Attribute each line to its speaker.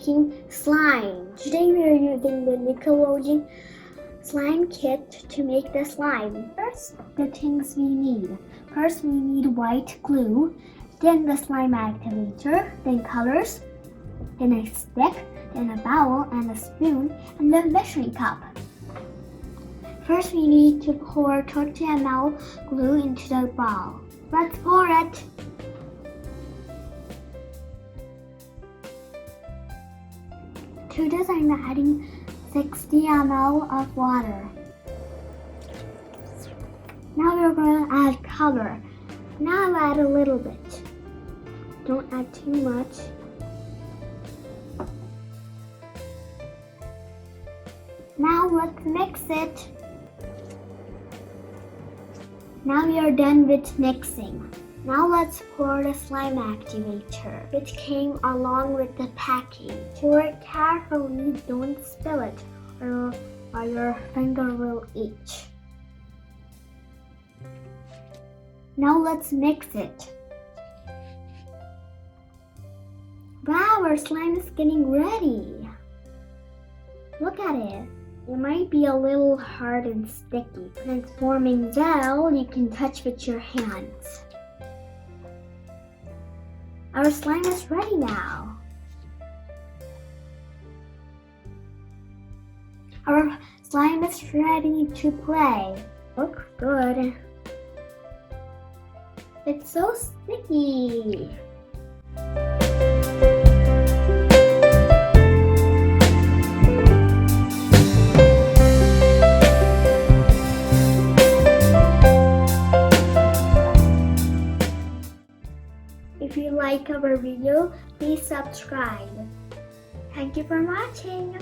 Speaker 1: making slime. Today we are using the Nickelodeon slime kit to make the slime. First, the things we need. First, we need white glue, then the slime activator, then colors, then a stick, then a bowl and a spoon, and the measuring cup. First, we need to pour 20 ml glue into the bowl. Let's pour it. To this, I'm adding 60 ml of water. Now we're going to add color. Now I'll add a little bit. Don't add too much. Now let's mix it. Now we are done with mixing. Now let's pour the slime activator, which came along with the package. Pour it carefully, don't spill it, or your finger will itch. Now let's mix it. Wow, our slime is getting ready. Look at it. It might be a little hard and sticky. When it's forming gel, you can touch with your hands. Our slime is ready now. Our slime is ready to play. Looks good. It's so sticky. If you like our video, please subscribe. Thank you for watching.